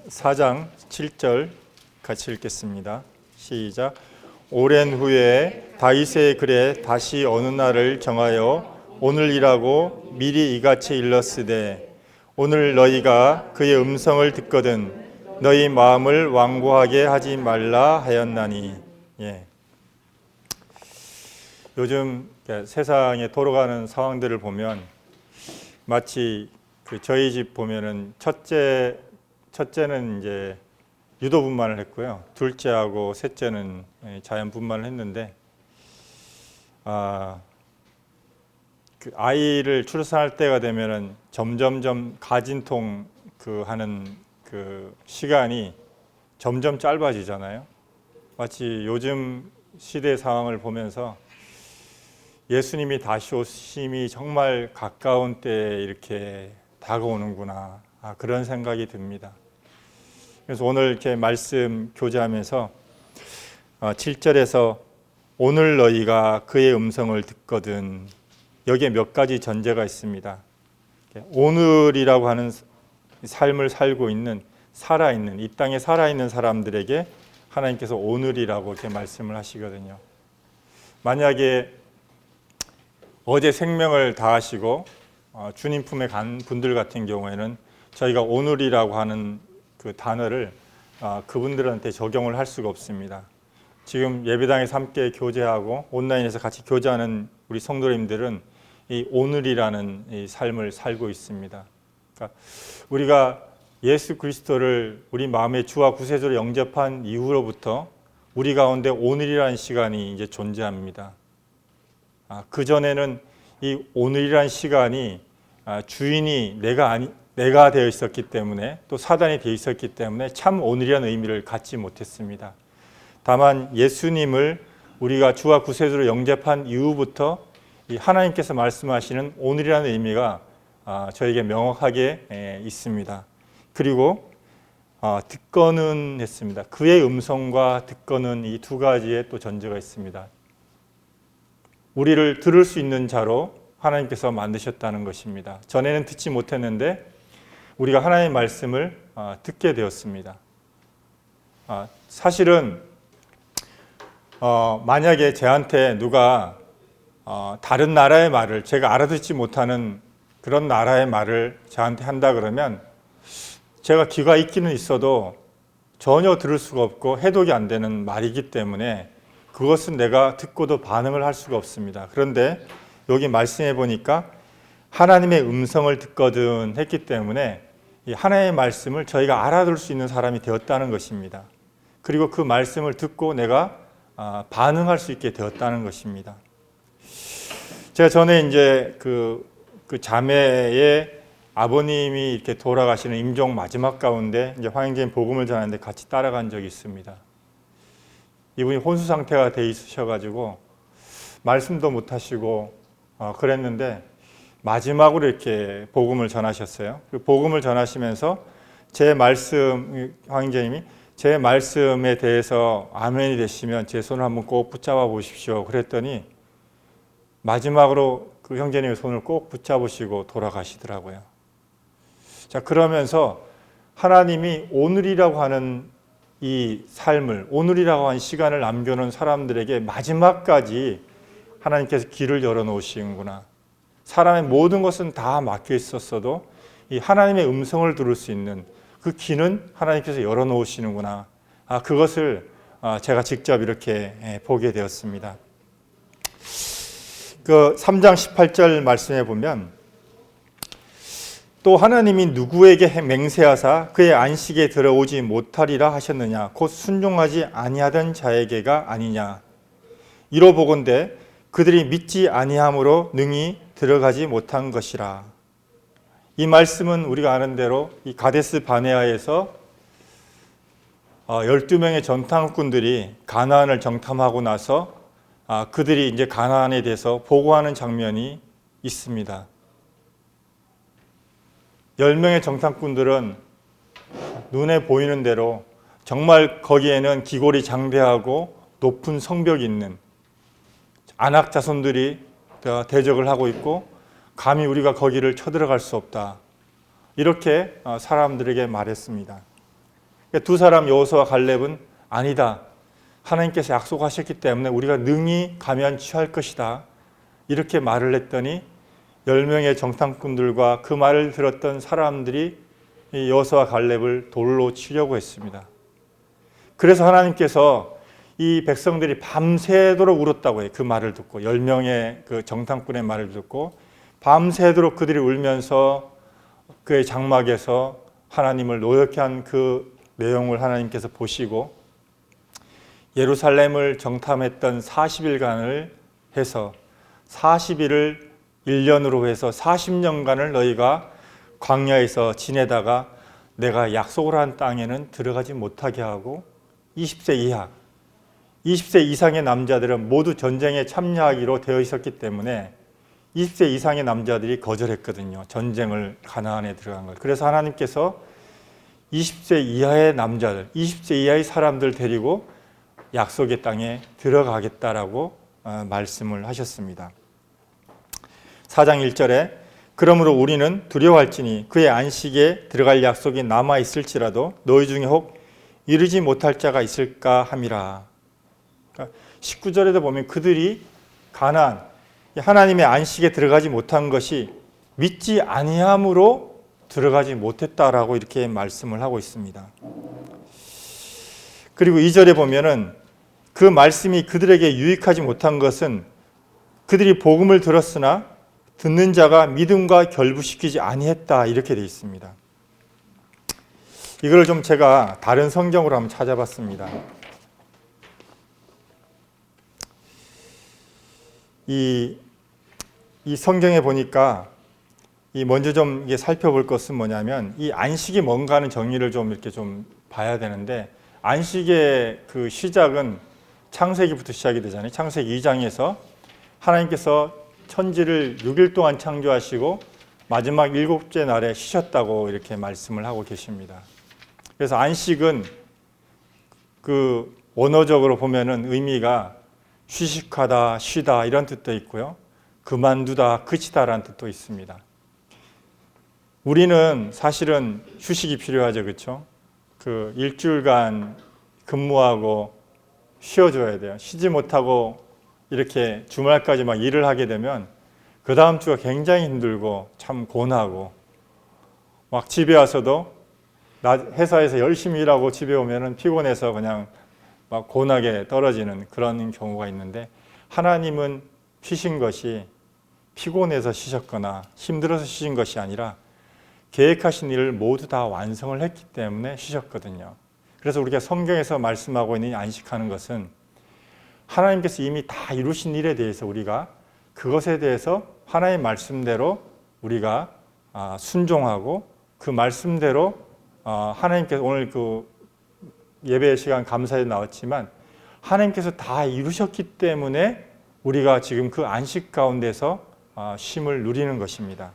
4장 7절 같이 읽겠습니다. 시작. 오랜 후에 다윗의 글에 다시 어느 날을 정하여 오늘이라고 미리 이같이 일렀으되 오늘 너희가 그의 음성을 듣거든 너희 마음을 완고하게 하지 말라 하였나니. 요즘 세상에 돌아가는 상황들을 보면 마치 저희 집 보면은 첫째는 이제 유도 분만을 했고요. 둘째하고 셋째는 자연 분만을 했는데, 아이를 출산할 때가 되면은 점점점 가진통 하는 시간이 점점 짧아지잖아요. 마치 요즘 시대 상황을 보면서 예수님이 다시 오심이 정말 가까운 때에 이렇게 다가오는구나, 그런 생각이 듭니다. 그래서 오늘 이렇게 말씀 교제하면서 7절에서 오늘 너희가 그의 음성을 듣거든, 여기에 몇 가지 전제가 있습니다. 오늘이라고 하는 삶을 살고 있는, 살아있는, 이 땅에 살아있는 사람들에게 하나님께서 오늘이라고 이렇게 말씀을 하시거든요. 만약에 어제 생명을 다하시고 주님 품에 간 분들 같은 경우에는 저희가 오늘이라고 하는 그 단어를 그분들한테 적용을 할 수가 없습니다. 지금 예배당에서 함께 교제하고 온라인에서 같이 교제하는 우리 성도님들은 이 오늘이라는 이 삶을 살고 있습니다. 그러니까 우리가 예수 그리스도를 우리 마음의 주와 구세주로 영접한 이후로부터 우리 가운데 오늘이라는 시간이 이제 존재합니다. 그 전에는 이 오늘이라는 시간이 주인이 내가 되어 있었기 때문에, 또 사단이 되어 있었기 때문에 참 오늘이라는 의미를 갖지 못했습니다. 다만 예수님을 우리가 주와 구세주로 영접한 이후부터 이 하나님께서 말씀하시는 오늘이라는 의미가 저에게 명확하게 있습니다. 그리고 듣거는 했습니다. 그의 음성과 듣거는, 이 두 가지의 또 전제가 있습니다. 우리를 들을 수 있는 자로 하나님께서 만드셨다는 것입니다. 전에는 듣지 못했는데 우리가 하나님의 말씀을 듣게 되었습니다. 사실은 만약에 저한테 누가 다른 나라의 말을, 제가 알아듣지 못하는 그런 나라의 말을 저한테 한다 그러면 제가 귀가 있기는 있어도 전혀 들을 수가 없고 해독이 안 되는 말이기 때문에 그것은 내가 듣고도 반응을 할 수가 없습니다. 그런데 여기 말씀해 보니까 하나님의 음성을 듣거든 했기 때문에 이 하나님의 말씀을 저희가 알아들을 수 있는 사람이 되었다는 것입니다. 그리고 그 말씀을 듣고 내가 반응할 수 있게 되었다는 것입니다. 제가 전에 이제 그 자매의 아버님이 이렇게 돌아가시는 임종 마지막 가운데 이제 황영재님 복음을 전하는데 같이 따라간 적이 있습니다. 이분이 혼수 상태가 돼 있으셔가지고 말씀도 못 하시고 그랬는데 마지막으로 이렇게 복음을 전하셨어요. 그 복음을 전하시면서 황영재님이 제 말씀에 대해서 아멘이 되시면 제 손을 한번 꼭 붙잡아 보십시오. 그랬더니 마지막으로 그 형제님의 손을 꼭 붙잡으시고 돌아가시더라고요. 자, 그러면서 하나님이 오늘이라고 하는 이 삶을, 오늘이라고 하는 시간을 남겨놓은 사람들에게 마지막까지 하나님께서 길을 열어놓으시는구나. 사람의 모든 것은 다 막혀 있었어도 이 하나님의 음성을 들을 수 있는 그 길은 하나님께서 열어놓으시는구나. 그것을 제가 직접 이렇게 보게 되었습니다. 그 3장 18절 말씀해 보면 또 하나님이 누구에게 맹세하사 그의 안식에 들어오지 못하리라 하셨느냐, 곧 순종하지 아니하던 자에게가 아니냐. 이로보건대 그들이 믿지 아니함으로 능히 들어가지 못한 것이라. 이 말씀은 우리가 아는 대로 이 가데스 바네아에서 12명의 정탐꾼들이 가나안을 정탐하고 나서 그들이 이제 가나안에 대해서 보고하는 장면이 있습니다. 10명의 정탐꾼들은 눈에 보이는 대로 정말 거기에는 기골이 장대하고 높은 성벽이 있는 안악 자손들이 대적을 하고 있고 감히 우리가 거기를 쳐들어갈 수 없다, 이렇게 사람들에게 말했습니다. 두 사람 여호수아와 갈렙은 아니다. 하나님께서 약속하셨기 때문에 우리가 능히 가면 취할 것이다. 이렇게 말을 했더니 10명의 정탐꾼들과 그 말을 들었던 사람들이 여호수아와 갈렙을 돌로 치려고 했습니다. 그래서 하나님께서 이 백성들이 밤새도록 울었다고 해요. 그 말을 듣고 10명의 그 정탐꾼의 말을 듣고 밤새도록 그들이 울면서 그의 장막에서 하나님을 노엽게 한 그 내용을 하나님께서 보시고 예루살렘을 정탐했던 40일간을 해서 40일을 1년으로 해서 40년간을 너희가 광야에서 지내다가 내가 약속을 한 땅에는 들어가지 못하게 하고 20세 이하, 20세 이상의 남자들은 모두 전쟁에 참여하기로 되어 있었기 때문에 20세 이상의 남자들이 거절했거든요. 전쟁을 가나안에 들어간 걸. 그래서 하나님께서 20세 이하의 남자들, 20세 이하의 사람들 데리고 약속의 땅에 들어가겠다라고 말씀을 하셨습니다. 4장 1절에 그러므로 우리는 두려워할지니 그의 안식에 들어갈 약속이 남아있을지라도 너희 중에 혹 이르지 못할 자가 있을까 함이라. 그러니까 19절에도 보면 그들이 가나안, 하나님의 안식에 들어가지 못한 것이 믿지 아니함으로 들어가지 못했다라고 이렇게 말씀을 하고 있습니다. 그리고 2절에 보면은 그 말씀이 그들에게 유익하지 못한 것은 그들이 복음을 들었으나 듣는 자가 믿음과 결부시키지 아니했다 이렇게 되어 있습니다. 이걸 좀 제가 다른 성경으로 한번 찾아봤습니다. 이 성경에 보니까 먼저 좀 살펴볼 것은 뭐냐면 이 안식이 뭔가 하는 정의를 좀 이렇게 좀 봐야 되는데 안식의 그 시작은 창세기부터 시작이 되잖아요. 창세기 2장에서 하나님께서 천지를 6일 동안 창조하시고 마지막 7째 날에 쉬셨다고 이렇게 말씀을 하고 계십니다. 그래서 안식은 그 원어적으로 보면은 의미가 휴식하다, 쉬다 이런 뜻도 있고요. 그만두다, 그치다라는 뜻도 있습니다. 우리는 사실은 휴식이 필요하죠. 그렇죠? 그 일주일간 근무하고 쉬어줘야 돼요. 쉬지 못하고 이렇게 주말까지 막 일을 하게 되면 그 다음 주가 굉장히 힘들고 참 고나고 막 집에 와서도 회사에서 열심히 일하고 집에 오면은 피곤해서 그냥 막 고나게 떨어지는 그런 경우가 있는데 하나님은 쉬신 것이 피곤해서 쉬셨거나 힘들어서 쉬신 것이 아니라 계획하신 일을 모두 다 완성을 했기 때문에 쉬셨거든요. 그래서 우리가 성경에서 말씀하고 있는 안식하는 것은 하나님께서 이미 다 이루신 일에 대해서 우리가 그것에 대해서 하나님의 말씀대로 우리가 순종하고 그 말씀대로 하나님께서 오늘 그 예배 시간 감사에 나왔지만 하나님께서 다 이루셨기 때문에 우리가 지금 그 안식 가운데서 쉼을 누리는 것입니다.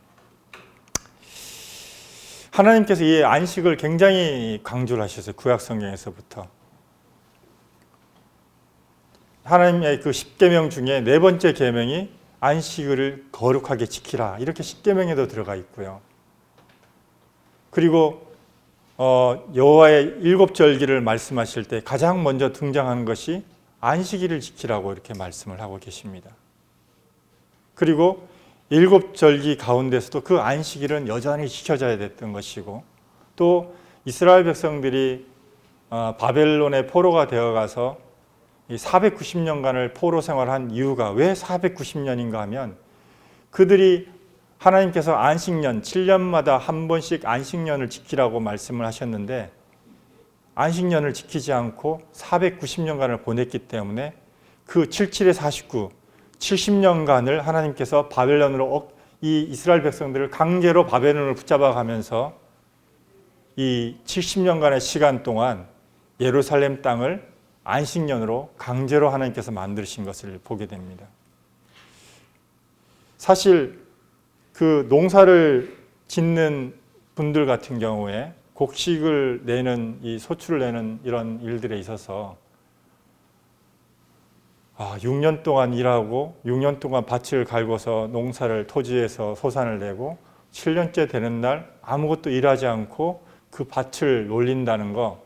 하나님께서 이 안식을 굉장히 강조를 하셨어요. 구약 성경에서부터. 하나님의 그 10계명 중에 네 번째 계명이 안식을 거룩하게 지키라. 이렇게 10계명에도 들어가 있고요. 그리고 여호와의 7절기를 말씀하실 때 가장 먼저 등장하는 것이 안식일을 지키라고 이렇게 말씀을 하고 계십니다. 그리고 7절기 가운데서도 그 안식일은 여전히 지켜져야 됐던 것이고 또 이스라엘 백성들이 바벨론의 포로가 되어가서 490년간을 포로 생활한 이유가 왜 490년인가 하면 그들이 하나님께서 안식년 7년마다 한 번씩 안식년을 지키라고 말씀을 하셨는데 안식년을 지키지 않고 490년간을 보냈기 때문에 그 77에 49 70년간을 하나님께서 바벨론으로 이 이스라엘 백성들을 강제로 바벨론으로 붙잡아 가면서 이 70년간의 시간 동안 예루살렘 땅을 안식년으로 강제로 하나님께서 만드신 것을 보게 됩니다. 사실 그 농사를 짓는 분들 같은 경우에 곡식을 내는 이 소출을 내는 이런 일들에 있어서 6년 동안 일하고 6년 동안 밭을 갈고서 농사를 토지에서 소산을 내고 7년째 되는 날 아무것도 일하지 않고 그 밭을 놀린다는 거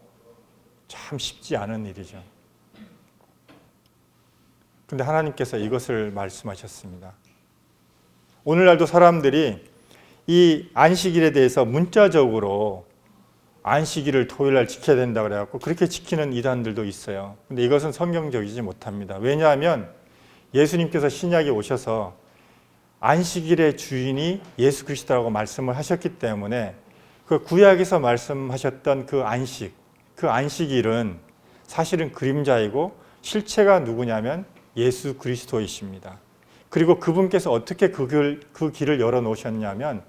참 쉽지 않은 일이죠. 근데 하나님께서 이것을 말씀하셨습니다. 오늘날도 사람들이 이 안식일에 대해서 문자적으로 안식일을 토요일날 지켜야 된다고 그래갖고 그렇게 지키는 이단들도 있어요. 근데 이것은 성경적이지 못합니다. 왜냐하면 예수님께서 신약에 오셔서 안식일의 주인이 예수 그리스도라고 말씀을 하셨기 때문에 그 구약에서 말씀하셨던 그 안식일은 사실은 그림자이고 실체가 누구냐면 예수 그리스도이십니다. 그리고 그분께서 어떻게 그 길을 열어놓으셨냐면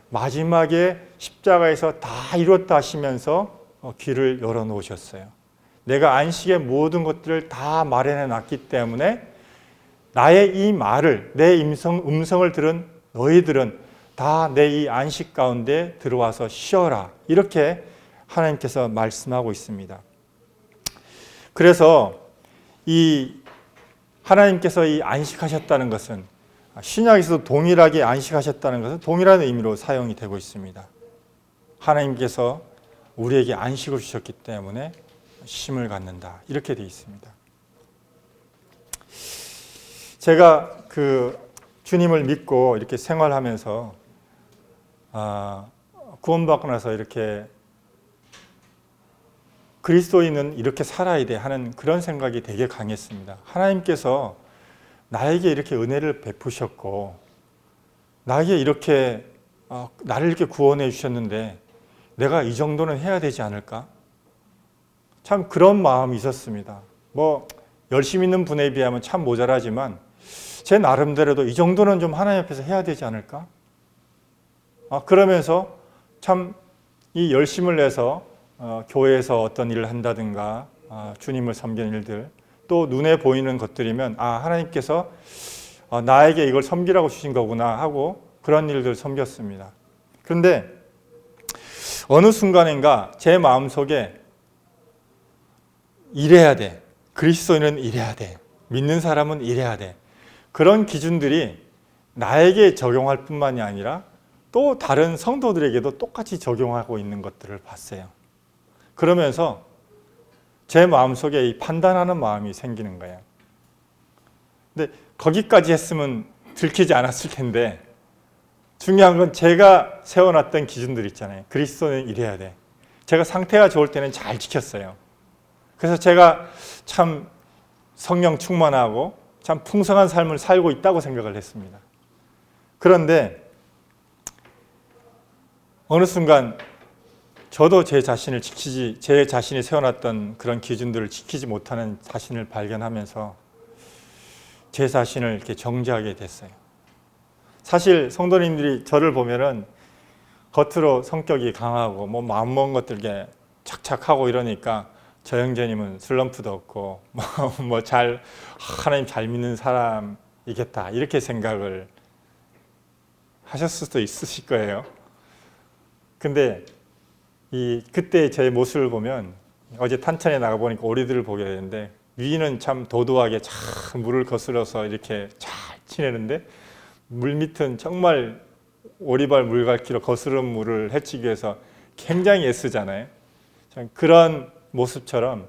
마지막에 십자가에서 다 이뤘다 하시면서 길을 열어놓으셨어요. 내가 안식의 모든 것들을 다 마련해 놨기 때문에 나의 이 말을, 내 음성을 들은 너희들은 다 내 이 안식 가운데 들어와서 쉬어라. 이렇게 하나님께서 말씀하고 있습니다. 그래서 하나님께서 이 안식하셨다는 것은 신약에서도 동일하게 안식하셨다는 것은 동일한 의미로 사용이 되고 있습니다. 하나님께서 우리에게 안식을 주셨기 때문에 쉼을 갖는다. 이렇게 되어 있습니다. 제가 주님을 믿고 이렇게 생활하면서 구원받고 나서 이렇게 그리스도인은 이렇게 살아야 돼 하는 그런 생각이 되게 강했습니다. 하나님께서 나에게 이렇게 은혜를 베푸셨고 나에게 이렇게 나를 이렇게 구원해 주셨는데 내가 이 정도는 해야 되지 않을까? 참 그런 마음이 있었습니다. 뭐 열심히 있는 분에 비하면 참 모자라지만 제 나름대로도 이 정도는 좀 하나님 앞에서 해야 되지 않을까? 그러면서 참 이 열심을 내서 교회에서 어떤 일을 한다든가 주님을 섬기는 일들 또 눈에 보이는 것들이면 하나님께서 나에게 이걸 섬기라고 주신 거구나 하고 그런 일들을 섬겼습니다. 그런데 어느 순간인가 제 마음속에 이래야 돼. 그리스도인은 이래야 돼. 믿는 사람은 이래야 돼. 그런 기준들이 나에게 적용할 뿐만이 아니라 또 다른 성도들에게도 똑같이 적용하고 있는 것들을 봤어요. 그러면서 제 마음속에 이 판단하는 마음이 생기는 거예요. 근데 거기까지 했으면 들키지 않았을 텐데 중요한 건 제가 세워놨던 기준들 있잖아요. 그리스도는 이래야 돼. 제가 상태가 좋을 때는 잘 지켰어요. 그래서 제가 참 성령 충만하고 참 풍성한 삶을 살고 있다고 생각을 했습니다. 그런데 어느 순간 저도 제 자신이 세워놨던 그런 기준들을 지키지 못하는 자신을 발견하면서 제 자신을 이렇게 정죄하게 됐어요. 사실 성도님들이 저를 보면은 겉으로 성격이 강하고 뭐 마음 먹은 것들 이렇게 착착하고 이러니까 저 형제님은 슬럼프도 없고 하나님 잘 믿는 사람이겠다 이렇게 생각을 하셨을 수도 있으실 거예요. 근데 그때 제 모습을 보면 어제 탄천에 나가 보니까 오리들을 보게 되는데 위는 참 도도하게 잘 물을 거슬러서 이렇게 잘 지내는데 물 밑은 정말 오리발 물갈퀴로 거스른 물을 헤치기 위해서 굉장히 애쓰잖아요. 그런 모습처럼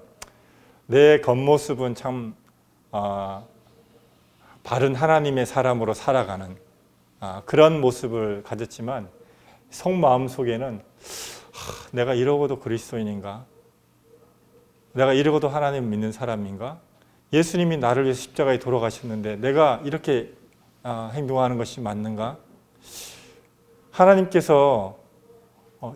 내 겉모습은 참 바른 하나님의 사람으로 살아가는 그런 모습을 가졌지만 속마음 속에는 내가 이러고도 그리스도인인가? 내가 이러고도 하나님 믿는 사람인가? 예수님이 나를 위해서 십자가에 돌아가셨는데 내가 이렇게 행동하는 것이 맞는가? 하나님께서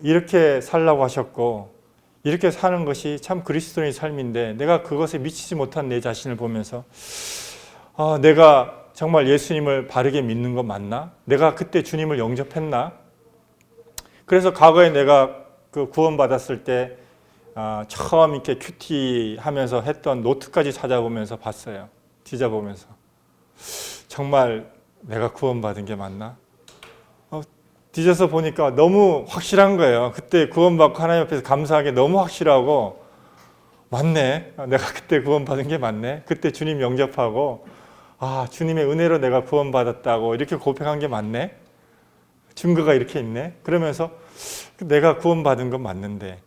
이렇게 살라고 하셨고 이렇게 사는 것이 참 그리스도인의 삶인데 내가 그것에 미치지 못한 내 자신을 보면서 내가 정말 예수님을 바르게 믿는 거 맞나? 내가 그때 주님을 영접했나? 그래서 과거에 내가 그 구원받았을 때 처음 이렇게 큐티 하면서 했던 노트까지 찾아보면서 봤어요. 뒤져보면서 정말 내가 구원받은 게 맞나? 뒤져서 보니까 너무 확실한 거예요. 그때 구원받고 하나님 앞에서 감사하게 너무 확실하고 맞네. 내가 그때 구원받은 게 맞네. 그때 주님 영접하고 주님의 은혜로 내가 구원받았다고 이렇게 고백한 게 맞네. 증거가 이렇게 있네. 그러면서 내가 구원받은 건 맞는데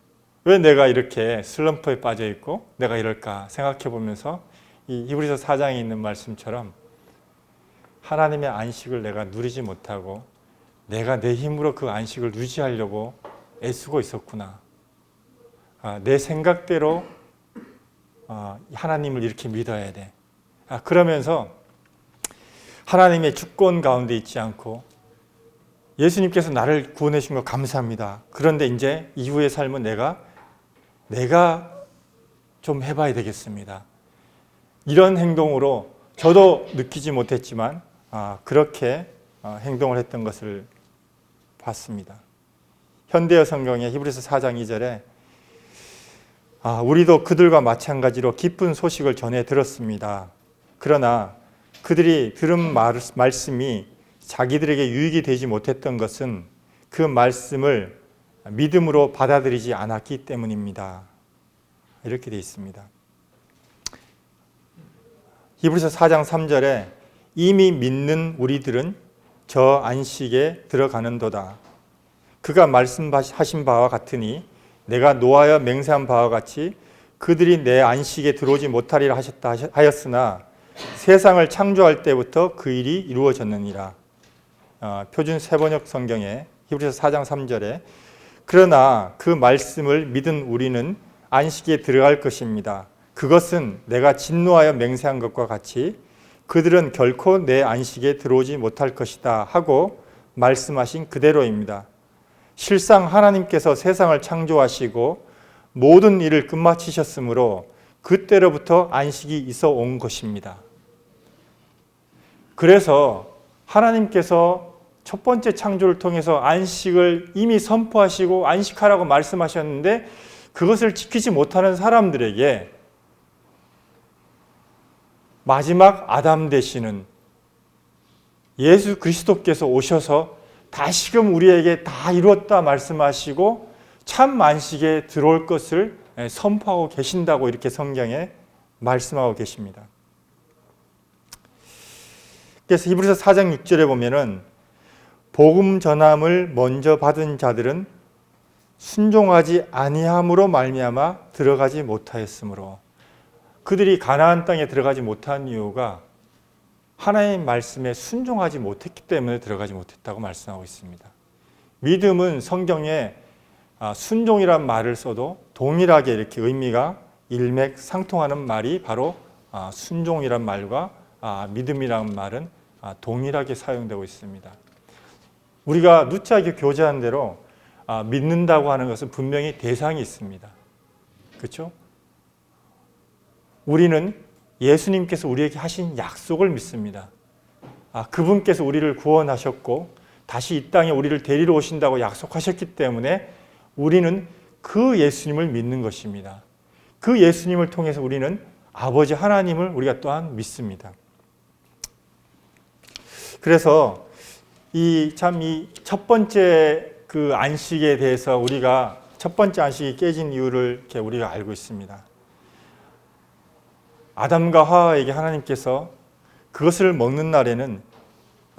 왜 내가 이렇게 슬럼프에 빠져 있고 내가 이럴까 생각해 보면서 이 히브리서 4장에 있는 말씀처럼 하나님의 안식을 내가 누리지 못하고 내가 내 힘으로 그 안식을 유지하려고 애쓰고 있었구나. 내 생각대로 하나님을 이렇게 믿어야 돼. 그러면서 하나님의 주권 가운데 있지 않고 예수님께서 나를 구원해 주신 거 감사합니다. 그런데 이제 이후의 삶은 내가 좀 해봐야 되겠습니다. 이런 행동으로 저도 느끼지 못했지만 그렇게 행동을 했던 것을 봤습니다. 현대어 성경의 히브리서 4장 2절에 우리도 그들과 마찬가지로 기쁜 소식을 전해 들었습니다. 그러나 그들이 들은 말씀이 자기들에게 유익이 되지 못했던 것은 그 말씀을 믿음으로 받아들이지 않았기 때문입니다. 이렇게 되어 있습니다. 히브리서 4장 3절에 이미 믿는 우리들은 저 안식에 들어가는도다. 그가 말씀하신 바와 같으니 내가 노하여 맹세한 바와 같이 그들이 내 안식에 들어오지 못하리라 하셨다 하였으나 세상을 창조할 때부터 그 일이 이루어졌느니라. 표준 세번역 성경에 히브리서 4장 3절에 그러나 그 말씀을 믿은 우리는 안식에 들어갈 것입니다. 그것은 내가 진노하여 맹세한 것과 같이 그들은 결코 내 안식에 들어오지 못할 것이다 하고 말씀하신 그대로입니다. 실상 하나님께서 세상을 창조하시고 모든 일을 끝마치셨으므로 그때로부터 안식이 있어 온 것입니다. 그래서 하나님께서 첫 번째 창조를 통해서 안식을 이미 선포하시고 안식하라고 말씀하셨는데 그것을 지키지 못하는 사람들에게 마지막 아담 되시는 예수 그리스도께서 오셔서 다시금 우리에게 다 이루었다 말씀하시고 참 안식에 들어올 것을 선포하고 계신다고 이렇게 성경에 말씀하고 계십니다. 그래서 히브리서 4장 6절에 보면은 복음 전함을 먼저 받은 자들은 순종하지 아니함으로 말미암아 들어가지 못하였으므로 그들이 가나안 땅에 들어가지 못한 이유가 하나님의 말씀에 순종하지 못했기 때문에 들어가지 못했다고 말씀하고 있습니다. 믿음은 성경에 순종이란 말을 써도 동일하게 이렇게 의미가 일맥상통하는 말이 바로 순종이란 말과 믿음이라는 말은 동일하게 사용되고 있습니다. 우리가 누차게 교제한 대로 믿는다고 하는 것은 분명히 대상이 있습니다. 그렇죠? 우리는 예수님께서 우리에게 하신 약속을 믿습니다. 그분께서 우리를 구원하셨고 다시 이 땅에 우리를 데리러 오신다고 약속하셨기 때문에 우리는 그 예수님을 믿는 것입니다. 그 예수님을 통해서 우리는 아버지 하나님을 우리가 또한 믿습니다. 그래서 이 첫 번째 그 안식에 대해서 우리가 첫 번째 안식이 깨진 이유를 이렇게 우리가 알고 있습니다. 아담과 하와에게 하나님께서 그것을 먹는 날에는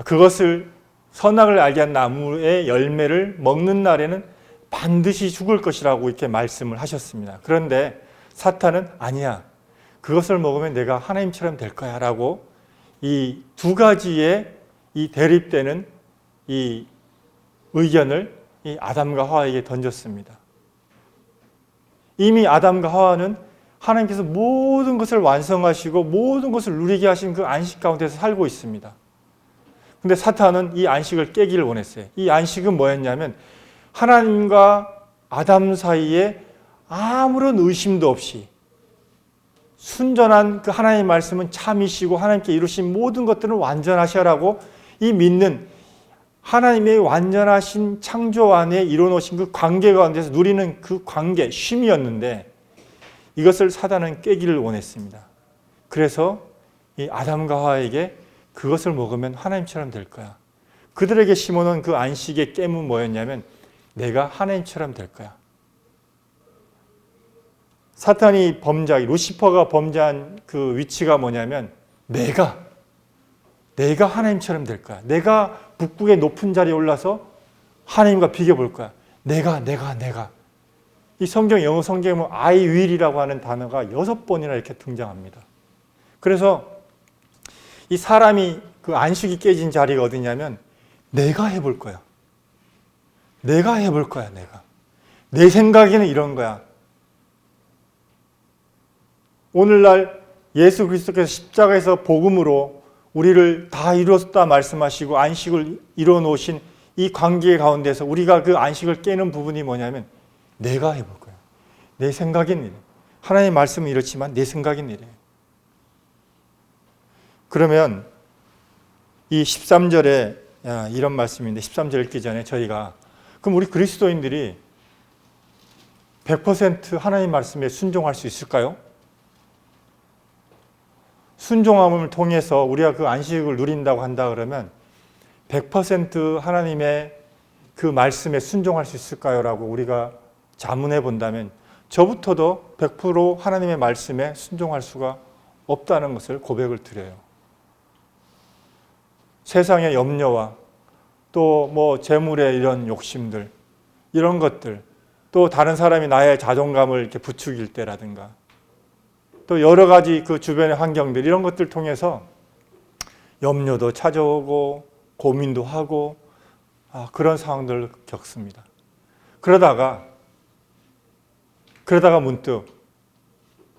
그것을 선악을 알게 한 나무의 열매를 먹는 날에는 반드시 죽을 것이라고 이렇게 말씀을 하셨습니다. 그런데 사탄은 아니야. 그것을 먹으면 내가 하나님처럼 될 거야 라고 이 두 가지의 이 대립되는 이 의견을 이 아담과 하와에게 던졌습니다. 이미 아담과 하와는 하나님께서 모든 것을 완성하시고 모든 것을 누리게 하신 그 안식 가운데서 살고 있습니다. 근데 사탄은 이 안식을 깨기를 원했어요. 이 안식은 뭐였냐면 하나님과 아담 사이에 아무런 의심도 없이 순전한 그 하나님의 말씀은 참이시고 하나님께 이루신 모든 것들은 완전하시라고 이 믿는 하나님의 완전하신 창조 안에 이뤄놓으신 그 관계 가운데서 누리는 그 관계, 쉼이었는데 이것을 사단은 깨기를 원했습니다. 그래서 이 아담과 하와에게 그것을 먹으면 하나님처럼 될 거야. 그들에게 심어놓은 그 안식의 깨문 뭐였냐면 내가 하나님처럼 될 거야. 사탄이 범죄하기, 루시퍼가 범죄한 그 위치가 뭐냐면 내가 하나님처럼 될 거야. 내가 북극의 높은 자리에 올라서 하나님과 비교볼 거야. 내가. 이 성경, 영어 성경에 보면 I will이라고 하는 단어가 6번이나 이렇게 등장합니다. 그래서 이 사람이 그 안식이 깨진 자리가 어디냐면 내가 해볼 거야. 내가 해볼 거야, 내가. 내 생각에는 이런 거야. 오늘날 예수 그리스도께서 십자가에서 복음으로 우리를 다 이루었다 말씀하시고 안식을 이루어 놓으신 이 관계 가운데서 우리가 그 안식을 깨는 부분이 뭐냐면 내가 해볼 거야. 내 생각엔 이래. 하나님의 말씀은 이렇지만 내 생각엔 이래. 그러면 이 13절에 이런 말씀인데 13절 읽기 전에 저희가 그럼 우리 그리스도인들이 100% 하나님 말씀에 순종할 수 있을까요? 순종함을 통해서 우리가 그 안식을 누린다고 한다 그러면 100% 하나님의 그 말씀에 순종할 수 있을까요? 라고 우리가 자문해 본다면 저부터도 100% 하나님의 말씀에 순종할 수가 없다는 것을 고백을 드려요. 세상의 염려와 또 뭐 재물의 이런 욕심들, 이런 것들, 또 다른 사람이 나의 자존감을 이렇게 부추길 때라든가 또 여러 가지 그 주변의 환경들 이런 것들 통해서 염려도 찾아오고 고민도 하고 그런 상황들을 겪습니다. 그러다가 문득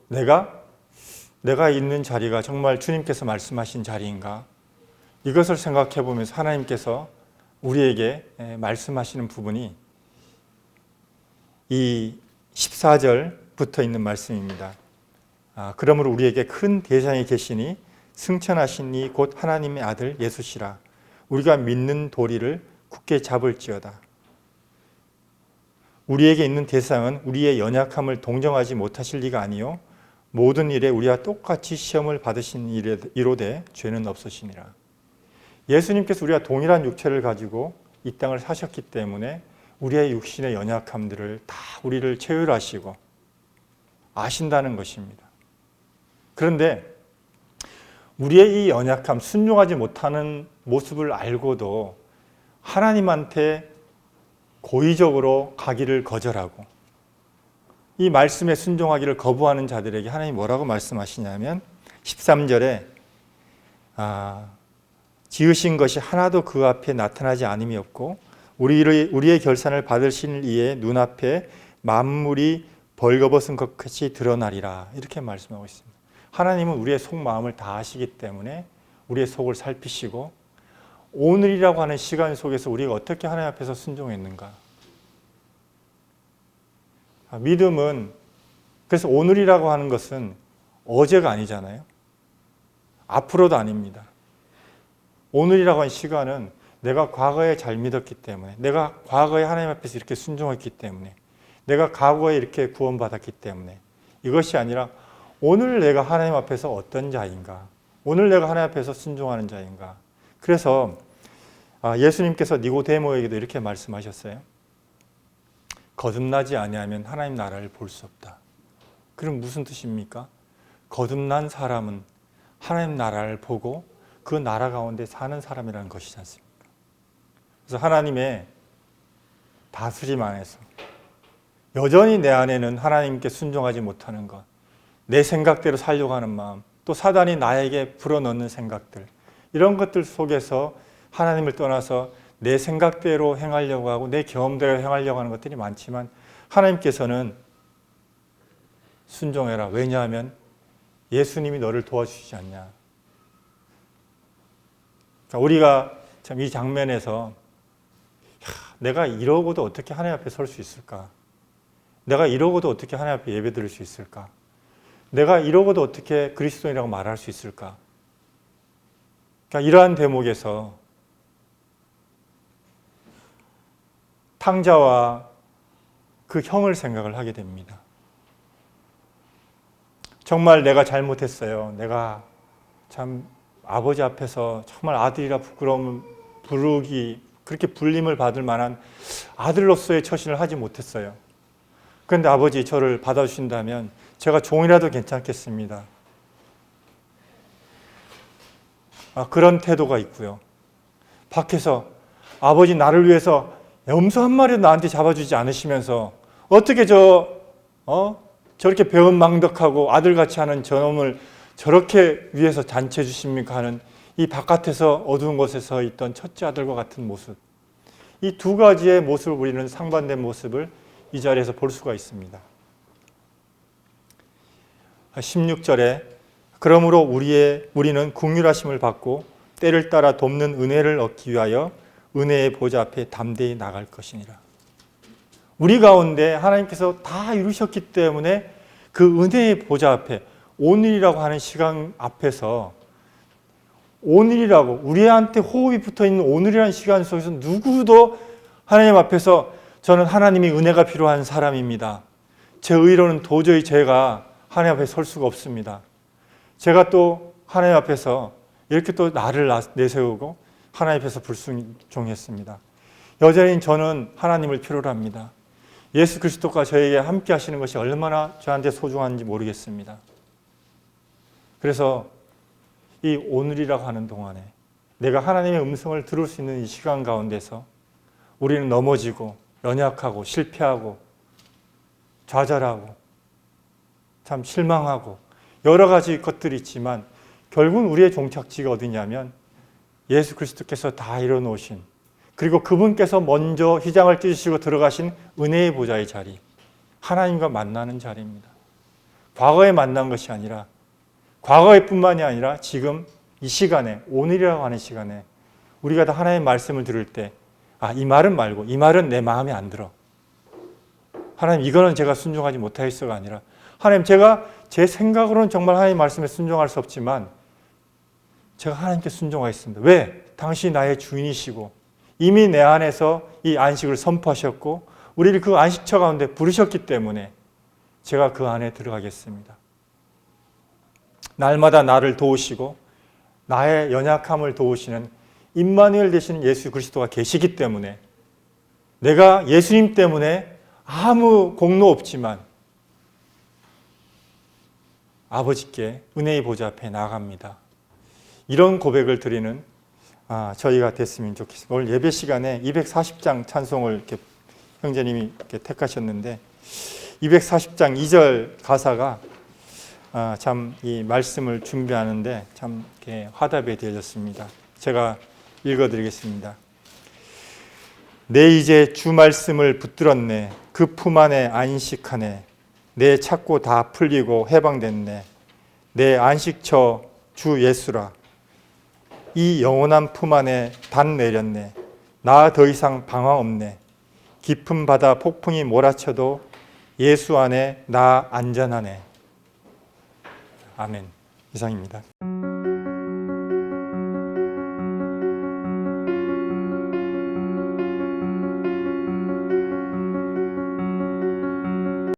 내가 있는 자리가 정말 주님께서 말씀하신 자리인가? 이것을 생각해 보면서 하나님께서 우리에게 말씀하시는 부분이 이 14절 붙어 있는 말씀입니다. 그러므로 우리에게 큰 대장이 계시니 승천하신 이 곧 하나님의 아들 예수시라. 우리가 믿는 도리를 굳게 잡을지어다. 우리에게 있는 대상은 우리의 연약함을 동정하지 못하실 리가 아니요 모든 일에 우리와 똑같이 시험을 받으신 이로되 죄는 없으시니라. 예수님께서 우리가 동일한 육체를 가지고 이 땅을 사셨기 때문에 우리의 육신의 연약함들을 다 우리를 체휼하시고 아신다는 것입니다. 그런데 우리의 이 연약함, 순종하지 못하는 모습을 알고도 하나님한테 고의적으로 가기를 거절하고 이 말씀에 순종하기를 거부하는 자들에게 하나님이 뭐라고 말씀하시냐면 13절에 지으신 것이 하나도 그 앞에 나타나지 않음이 없고 우리의 결산을 받으실 이의 눈앞에 만물이 벌거벗은 것 같이 드러나리라 이렇게 말씀하고 있습니다. 하나님은 우리의 속마음을 다 아시기 때문에 우리의 속을 살피시고 오늘이라고 하는 시간 속에서 우리가 어떻게 하나님 앞에서 순종했는가. 믿음은 그래서 오늘이라고 하는 것은 어제가 아니잖아요. 앞으로도 아닙니다. 오늘이라고 하는 시간은 내가 과거에 잘 믿었기 때문에 내가 과거에 하나님 앞에서 이렇게 순종했기 때문에 내가 과거에 이렇게 구원받았기 때문에 이것이 아니라 오늘 내가 하나님 앞에서 어떤 자인가 오늘 내가 하나님 앞에서 순종하는 자인가. 그래서 예수님께서 니고데모에게도 이렇게 말씀하셨어요. 거듭나지 아니하면 하나님 나라를 볼 수 없다. 그럼 무슨 뜻입니까? 거듭난 사람은 하나님 나라를 보고 그 나라 가운데 사는 사람이라는 것이지 않습니까? 그래서 하나님의 다스림 안에서 여전히 내 안에는 하나님께 순종하지 못하는 것, 내 생각대로 살려고 하는 마음, 또 사단이 나에게 불어넣는 생각들, 이런 것들 속에서 하나님을 떠나서 내 생각대로 행하려고 하고 내 경험대로 행하려고 하는 것들이 많지만 하나님께서는 순종해라. 왜냐하면 예수님이 너를 도와주시지 않냐. 우리가 참 이 장면에서 내가 이러고도 어떻게 하나님 앞에 설 수 있을까? 내가 이러고도 어떻게 하나님 앞에 예배 드릴 수 있을까? 내가 이러고도 어떻게 그리스도인이라고 말할 수 있을까? 그러니까 이러한 대목에서 탕자와 그 형을 생각을 하게 됩니다. 정말 내가 잘못했어요. 내가 참 아버지 앞에서 정말 아들이라 그렇게 불림을 받을 만한 아들로서의 처신을 하지 못했어요. 그런데 아버지 저를 받아주신다면 제가 종이라도 괜찮겠습니다. 그런 태도가 있고요. 밖에서 아버지 나를 위해서 염소 한 마리도 나한테 잡아주지 않으시면서 어떻게 저렇게 배은망덕하고 아들같이 하는 저놈을 저렇게 위에서 잔치해 주십니까 하는 이 바깥에서 어두운 곳에 서 있던 첫째 아들과 같은 모습. 이 두 가지의 모습을 우리는 상반된 모습을 이 자리에서 볼 수가 있습니다. 16절에 그러므로 우리는 긍휼하심을 받고 때를 따라 돕는 은혜를 얻기 위하여 은혜의 보좌 앞에 담대히 나갈 것이니라. 우리 가운데 하나님께서 다 이루셨기 때문에 그 은혜의 보좌 앞에 오늘이라고 하는 시간 앞에서 오늘이라고 우리한테 호흡이 붙어있는 오늘이라는 시간 속에서 누구도 하나님 앞에서 저는 하나님의 은혜가 필요한 사람입니다. 제 의로는 도저히 제가 하나님 앞에 설 수가 없습니다. 제가 또 하나님 앞에서 이렇게 또 나를 내세우고 하나님 앞에서 불순종했습니다. 여전히 저는 하나님을 필요로 합니다. 예수 그리스도가 저에게 함께 하시는 것이 얼마나 저한테 소중한지 모르겠습니다. 그래서 이 오늘이라고 하는 동안에 내가 하나님의 음성을 들을 수 있는 이 시간 가운데서 우리는 넘어지고 연약하고 실패하고 좌절하고 참 실망하고 여러 가지 것들이 있지만 결국은 우리의 종착지가 어디냐면 예수 그리스도께서 다 이뤄놓으신 그리고 그분께서 먼저 휘장을 찢으시고 들어가신 은혜의 보좌의 자리, 하나님과 만나는 자리입니다. 과거에 만난 것이 아니라 과거에 뿐만이 아니라 지금 이 시간에 오늘이라고 하는 시간에 우리가 다 하나님의 말씀을 들을 때 이 말은 말고 이 말은 내 마음에 안 들어. 하나님 이거는 제가 순종하지 못하겠어가 아니라 하나님 제가 제 생각으로는 정말 하나님의 말씀에 순종할 수 없지만 제가 하나님께 순종하겠습니다. 왜? 당신이 나의 주인이시고 이미 내 안에서 이 안식을 선포하셨고 우리를 그 안식처 가운데 부르셨기 때문에 제가 그 안에 들어가겠습니다. 날마다 나를 도우시고 나의 연약함을 도우시는 임마누엘 되시는 예수 그리스도가 계시기 때문에 내가 예수님 때문에 아무 공로 없지만 아버지께 은혜의 보좌 앞에 나아갑니다. 이런 고백을 드리는 저희가 됐으면 좋겠습니다. 오늘 예배 시간에 240장 찬송을 이렇게 형제님이 이렇게 택하셨는데 240장 2절 가사가 참 이 말씀을 준비하는데 참 이렇게 화답이 되어졌습니다. 제가 읽어드리겠습니다. 내 이제 주 말씀을 붙들었네. 그 품 안에 안식하네. 내 찾고 다 풀리고 해방됐네. 내 안식처 주 예수라. 이 영원한 품 안에 단 내렸네. 나 더 이상 방황 없네. 깊은 바다 폭풍이 몰아쳐도 예수 안에 나 안전하네. 아멘. 이상입니다.